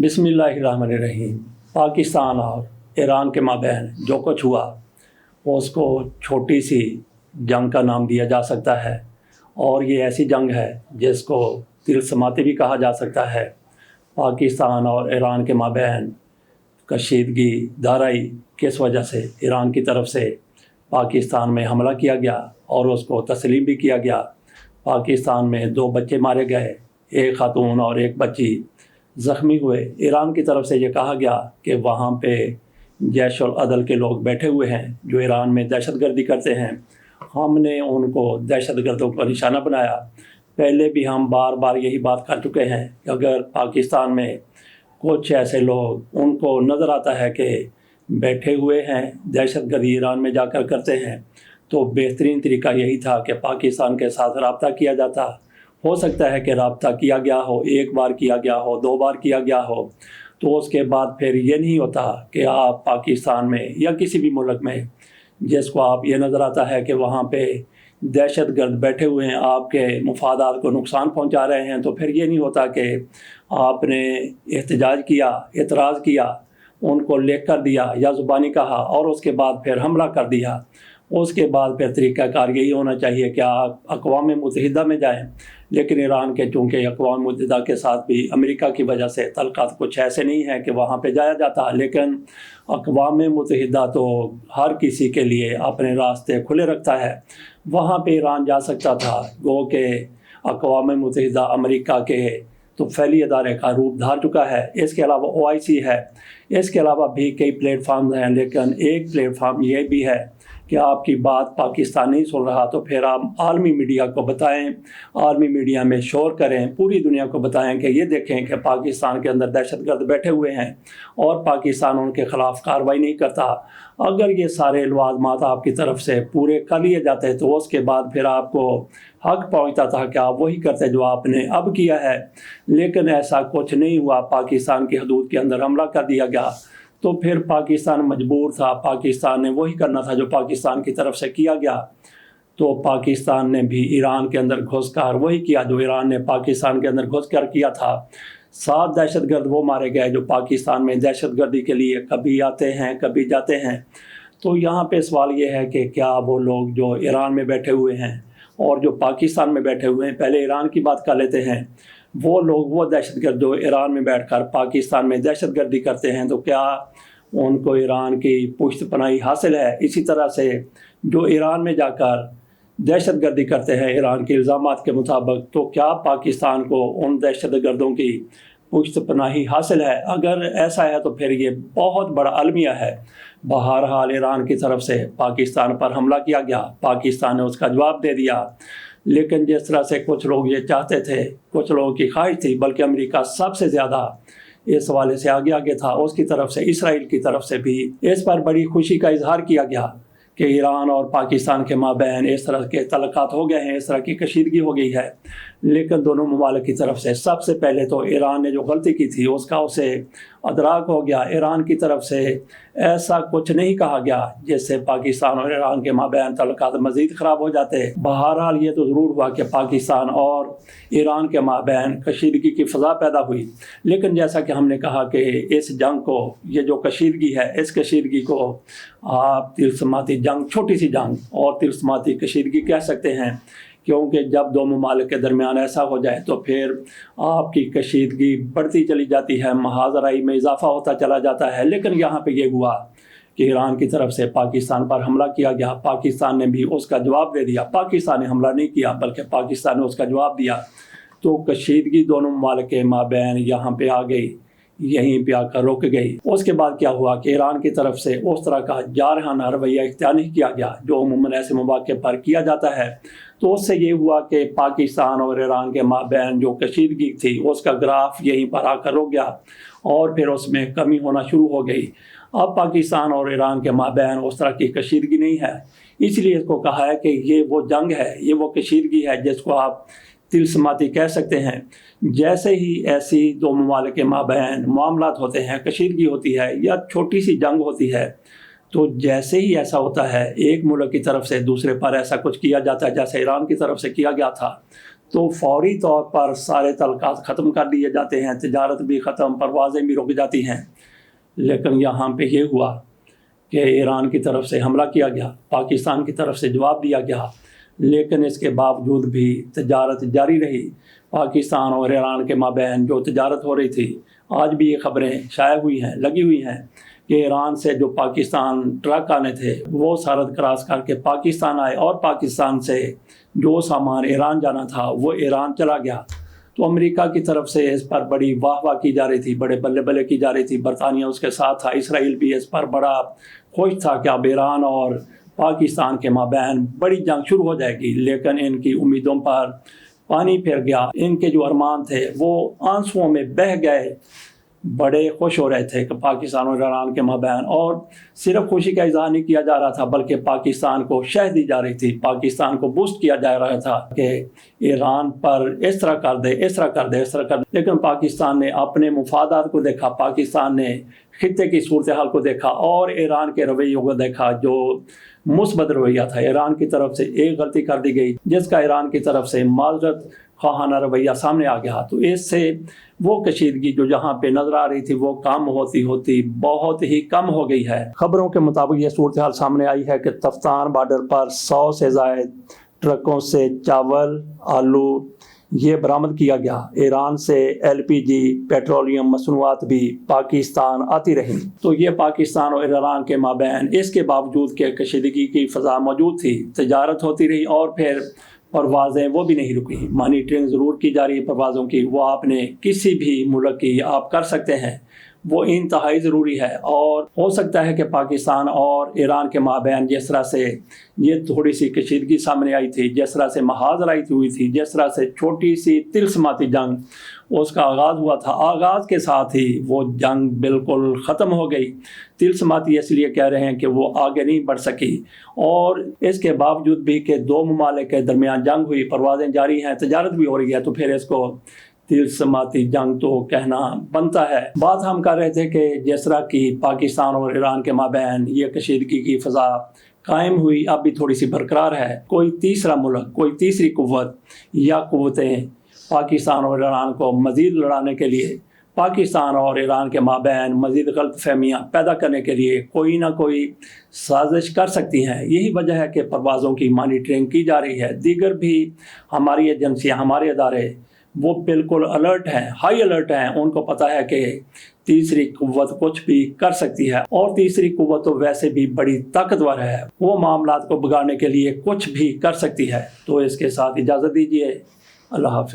बिस्मिल्लाहिर्रहमानिर्रहीम। पाकिस्तान और ईरान के माबैन जो कुछ हुआ वो उसको छोटी सी जंग का नाम दिया जा सकता है, और ये ऐसी जंग है जिसको तिलस्माती भी कहा जा सकता है। पाकिस्तान और ईरान के माबैन कशीदगी दाराई किस वजह से ईरान की तरफ से पाकिस्तान में हमला किया गया और उसको तस्लीम भी किया गया। पाकिस्तान में 2 बच्चे मारे गए, एक खातून और एक बच्ची ज़ख्मी हुए। ईरान की तरफ से ये कहा गया कि वहाँ पे जैश और अदल के लोग बैठे हुए हैं जो ईरान में दहशतगर्दी करते हैं। हमने उनको दहशतगर्दों का निशाना बनाया। पहले भी हम बार बार यही बात कर चुके हैं कि अगर पाकिस्तान में कुछ ऐसे लोग उनको नज़र आता है कि बैठे हुए हैं दहशतगर्दी ईरान में जाकर करते हैं, तो बेहतरीन तरीका यही था कि पाकिस्तान के साथ रब्ता किया जाता। हो सकता है कि रब्ता किया गया हो, 1 बार किया गया हो, 2 बार किया गया हो, तो उसके बाद फिर ये नहीं होता कि आप पाकिस्तान में या किसी भी मुल्क में जिसको आप ये नज़र आता है कि वहाँ पे दहशतगर्द बैठे हुए हैं, आपके मुफादात को नुकसान पहुँचा रहे हैं, तो फिर ये नहीं होता कि आपने एहतजाज किया, एतराज़ किया, उनको लिख कर दिया या ज़ुबानी कहा और उसके बाद फिर हमला कर दिया। उसके बाद फिर तरीक़ाकार यही होना चाहिए कि आप अक़वाम मुत्तहिदा में जाएं। लेकिन ईरान के चूँकि अक़वाम मुत्तहिदा के साथ भी अमेरिका की वजह से तल्क़ात कुछ ऐसे नहीं हैं कि वहाँ पे जाया जाता, लेकिन अक़वाम मुत्तहिदा तो हर किसी के लिए अपने रास्ते खुले रखता है। वहाँ पे ईरान जा सकता था, गो के अक़वाम मुत्तहिदा अमेरिका के तो फैली अदारे का रूप धार चुका है। इसके अलावा OIC है, इसके अलावा भी कई प्लेटफार्म हैं, लेकिन एक प्लेटफार्म ये भी है कि आपकी बात पाकिस्तान नहीं सुन रहा तो फिर आप आलमी मीडिया को बताएं, आलमी मीडिया में शोर करें, पूरी दुनिया को बताएं कि ये देखें कि पाकिस्तान के अंदर दहशतगर्द बैठे हुए हैं और पाकिस्तान उनके ख़िलाफ़ कार्रवाई नहीं करता। अगर ये सारे लवाज़मात आपकी तरफ से पूरे कर लिए जाते तो उसके बाद फिर आपको हक़ पहुँचता था कि आप वही करते जो आपने अब किया है, लेकिन ऐसा कुछ नहीं हुआ। पाकिस्तान की हदूद के अंदर हमला कर दिया गया, तो फिर पाकिस्तान मजबूर था, पाकिस्तान ने वही करना था जो पाकिस्तान की तरफ से किया गया। तो पाकिस्तान ने भी ईरान के अंदर घुसकर वही किया जो ईरान ने पाकिस्तान के अंदर घुसकर किया था। 7 दहशतगर्द वो मारे गए जो पाकिस्तान में दहशतगर्दी के लिए कभी आते हैं कभी जाते हैं। तो यहाँ पे सवाल ये है कि क्या वो लोग जो ईरान में बैठे हुए हैं और जो पाकिस्तान में बैठे हुए हैं, पहले ईरान की बात कर लेते हैं, वो लोग वो दहशतगर्द जो ईरान में बैठकर पाकिस्तान में दहशतगर्दी करते हैं, तो क्या उनको ईरान की पुश्त पनाही हासिल है? इसी तरह से जो ईरान में जाकर दहशतगर्दी करते हैं ईरान के इल्ज़ामात के मुताबिक, तो क्या पाकिस्तान को उन दहशतगर्दों की पुश्त पनाही हासिल है? अगर ऐसा है तो फिर ये बहुत बड़ा अलमिया है। बहरहाल ईरान की तरफ से पाकिस्तान पर हमला किया गया, पाकिस्तान ने उसका जवाब दे दिया, लेकिन जिस तरह से कुछ लोग ये चाहते थे, कुछ लोगों की ख्वाहिश थी, बल्कि अमेरिका सबसे ज़्यादा इस हवाले से आगे था, उसकी तरफ से इसराइल की तरफ से भी इस पर बड़ी खुशी का इजहार किया गया कि ईरान और पाकिस्तान के माबैन इस तरह के तल्लुकात हो गए हैं, इस तरह की कशीदगी हो गई है। लेकिन दोनों ममालिक की तरफ से सबसे पहले तो ईरान ने जो गलती की थी उसका उसे अदराक हो गया। ईरान की तरफ से ऐसा कुछ नहीं कहा गया जिससे पाकिस्तान और ईरान के माबैन तल्लुकात मज़ीद ख़राब हो जाते। बहरहाल ये तो ज़रूर हुआ कि पाकिस्तान और ईरान के माबैन कशीदगी की फ़ज़ा पैदा हुई, लेकिन जैसा कि हमने कहा कि इस जंग को, ये जो कशीदगी है, इस कशीदगी को आप तिलस्माती जंग, छोटी सी जंग और तिलस्माती कशीदगी कह सकते हैं, क्योंकि जब 2 ममालिक के दरमियान ऐसा हो जाए तो फिर आपकी कशीदगी बढ़ती चली जाती है, महाजराई में इजाफा होता चला जाता है। लेकिन यहाँ पे ये हुआ कि ईरान की तरफ से पाकिस्तान पर हमला किया गया, पाकिस्तान ने भी उसका जवाब दे दिया। पाकिस्तान ने हमला नहीं किया बल्कि पाकिस्तान ने उसका जवाब दिया, तो कशीदगी दोनों ममालिक के माबैन यहाँ पे आ गई, यहीं पे आकर रुक गई। उसके बाद क्या हुआ कि ईरान की तरफ से उस तरह का जारहाना रवैया इख्तियार नहीं किया गया जो अमूमन ऐसे मौके पर किया जाता है। तो उससे ये हुआ कि पाकिस्तान और ईरान के माबैन जो कशीदगी थी उसका ग्राफ यहीं पर आकर रुक गया और फिर उसमें कमी होना शुरू हो गई। अब पाकिस्तान और ईरान के माबैन उस तरह की कशीदगी नहीं है, इसलिए इसको कहा है कि ये वो जंग है, ये वो कशीदगी है जिसको आप तिलस्माती कह सकते हैं। जैसे ही ऐसी 2 ममालिक के माबैन मामलात होते हैं, कशीदगी होती है या छोटी सी जंग होती है, तो जैसे ही ऐसा होता है एक मुल्क की तरफ से दूसरे पर ऐसा कुछ किया जाता है जैसे ईरान की तरफ से किया गया था, تو فوری طور پر سارے تعلقات ختم کر دیے جاتے ہیں، تجارت بھی ختم، پروازیں بھی رک جاتی ہیں۔ لیکن یہاں پہ یہ ہوا کہ ایران کی طرف سے حملہ کیا گیا، پاکستان کی طرف سے جواب دیا گیا، لیکن اس کے باوجود بھی تجارت جاری رہی۔ پاکستان اور ایران کے مابین جو تجارت ہو رہی تھی، آج بھی یہ خبریں شائع ہوئی ہیں، لگی ہوئی ہیں کہ ایران سے جو پاکستان ٹرک آنے تھے وہ سرحد کراس کر کے پاکستان آئے، اور پاکستان سے جو سامان ایران جانا تھا وہ ایران چلا گیا۔ تو امریکہ کی طرف سے اس پر بڑی واہ واہ کی جا رہی تھی، بڑے بلے بلے کی جا رہی تھی، برطانیہ اس کے ساتھ تھا، اسرائیل بھی اس پر بڑا خوش تھا کہ اب ایران اور پاکستان کے مابین بڑی جنگ شروع ہو جائے گی۔ لیکن ان کی امیدوں پر پانی پھر گیا، ان کے جو ارمان تھے وہ آنسوؤں میں بہہ گئے۔ بڑے خوش ہو رہے تھے کہ پاکستان اور ایران کے مابین، اور صرف خوشی کا اظہار نہیں کیا جا رہا تھا بلکہ پاکستان کو شہ دی جا رہی تھی، پاکستان کو بوسٹ کیا جا رہا تھا کہ ایران پر اس طرح کر دے، اس طرح کر دے، اس طرح کر دے۔ لیکن پاکستان نے اپنے مفادات کو دیکھا، پاکستان نے خطے کی صورتحال کو دیکھا اور ایران کے رویوں کو دیکھا جو مثبت رویہ تھا۔ ایران کی طرف سے ایک غلطی کر دی گئی جس کا ایران کی طرف سے معذرت خواہانہ رویہ سامنے آ گیا، تو اس سے وہ کشیدگی جو جہاں پہ نظر آ رہی تھی وہ کم ہوتی بہت ہی کم ہو گئی ہے۔ خبروں کے مطابق یہ صورتحال سامنے آئی ہے کہ تفتان بارڈر پر 100 سے زائد ٹرکوں سے چاول، آلو یہ برآمد کیا گیا۔ ایران سے LPG پیٹرولیم مصنوعات بھی پاکستان آتی رہیں۔ تو یہ پاکستان اور ایران کے مابین اس کے باوجود کہ کشیدگی کی فضا موجود تھی، تجارت ہوتی رہی، اور پھر پروازیں وہ بھی نہیں رکی۔ مانیٹرنگ ضرور کی جا رہی ہے پروازوں کی، وہ آپ نے کسی بھی ملک کی آپ کر سکتے ہیں، وہ انتہائی ضروری ہے۔ اور ہو سکتا ہے کہ پاکستان اور ایران کے مابین جس طرح سے یہ تھوڑی سی کشیدگی سامنے آئی تھی، جس طرح سے محاذ رائی ہوئی تھی، جس طرح سے چھوٹی سی طلسماتی جنگ اس کا آغاز ہوا تھا، آغاز کے ساتھ ہی وہ جنگ بالکل ختم ہو گئی۔ طلسماتی اس لیے کہہ رہے ہیں کہ وہ آگے نہیں بڑھ سکی، اور اس کے باوجود بھی کہ دو ممالک کے درمیان جنگ ہوئی، پروازیں جاری ہیں، تجارت بھی ہو رہی ہے، تو پھر اس کو طلسماتی جنگ تو کہنا بنتا ہے۔ بات ہم کر رہے تھے کہ جس طرح کی پاکستان اور ایران کے مابین یہ کشیدگی کی فضا قائم ہوئی، اب بھی تھوڑی سی برقرار ہے۔ کوئی تیسرا ملک، کوئی تیسری قوت یا قوتیں پاکستان اور ایران کو مزید لڑانے کے لیے، پاکستان اور ایران کے مابین مزید غلط فہمیاں پیدا کرنے کے لیے کوئی نہ کوئی سازش کر سکتی ہیں۔ یہی وجہ ہے کہ پروازوں کی مانیٹرنگ کی جا رہی ہے۔ دیگر بھی ہماری ایجنسیاں، ہمارے ادارے وہ بالکل الرٹ ہیں، ہائی الرٹ ہیں۔ ان کو پتہ ہے کہ تیسری قوت کچھ بھی کر سکتی ہے، اور تیسری قوت تو ویسے بھی بڑی طاقتور ہے، وہ معاملات کو بگاڑنے کے لیے کچھ بھی کر سکتی ہے۔ تو اس کے ساتھ اجازت دیجیے، اللہ حافظ۔